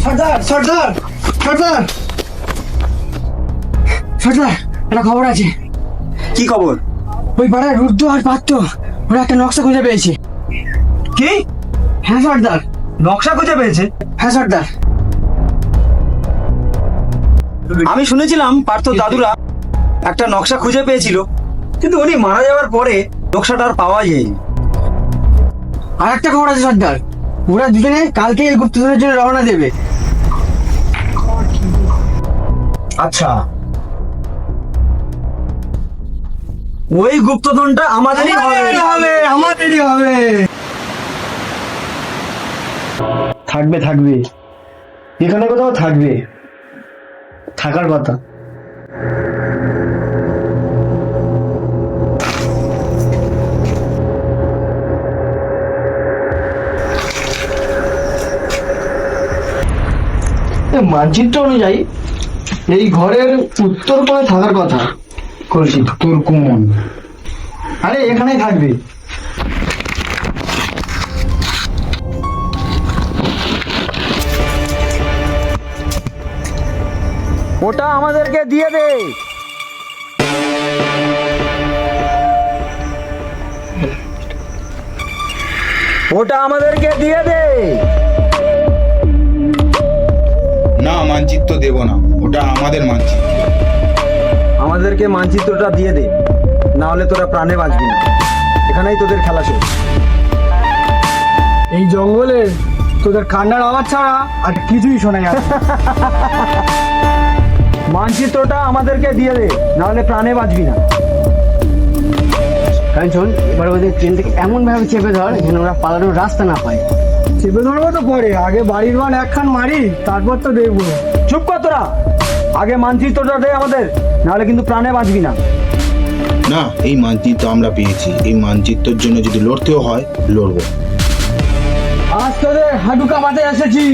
সর্দার সর্দার সর্দার সর্দার, একটা খবর আছে। কি খবর? ওই পাড়ায় রুদ্র আর পাত্র ওরা একটা নকশা খুঁজে পেয়েছে। কি হ্যাঁ সর্দার। নকশা খুঁজে পেয়েছে? হ্যাঁ সর্দার। আমি শুনেছিলাম পার্থ দাদুরা একটা নকশা খুঁজে পেয়েছিল, কিন্তু উনি মারা যাওয়ার পরে নকশাটা আর পাওয়া যায়নি। আর একটা খবর আছে সর্দার, ওরা দুজনে কালকে এই গুপ্তধনের জন্য রওনা দেবে। আচ্ছা, ওই গুপ্তধনটা আমাদেরই হবে। আমাদেরই হবে। থাকবে থাকবে, এখানে কোথাও থাকবে, থাকার কথা। মানচিত্র অনুযায়ী এই ঘরের উত্তর কোণে থাকার কথা। কলসি তোর কোণ, আরে এখানেই থাকবে। ওটা আমাদেরকে দিয়ে দে। ওটা আমাদেরকে দিয়ে দে। না, মানচিত্র দেব না, ওটা আমাদের মানচিত্র। আমাদেরকে মানচিত্রটা দিয়ে দে, না হলে তোরা প্রাণে বাঁচবি না। এখানেই তোদের খেলা শেষ। এই জঙ্গলে তোদের কান্নার আওয়াজ ছাড়া আর কিছুই শোনা যায় না। মানচিত্রটা আমাদেরকে দিয়ে দে, না হলে প্রাণে বাঁচবি না। কারণ শোন, এবার ওদের ট্রেন থেকে এমন ভাবে চেপে ধর যেন ওরা পালানোর রাস্তা না পায়। চেপে ধরবো তো পরে, আগে বাড়ির মান একখান মারি, তারপর তো দেখবো। চুপ কর তোরা, আগে মানচিত্রটা দে আমাদের, না হলে কিন্তু প্রাণে বাঁচবি না। না, এই মানচিত্র আমরা পেয়েছি, এই মানচিত্রের জন্য যদি লড়তেও হয় লড়বো। আজ তোদের হাঁটু কামাতে এসেছি।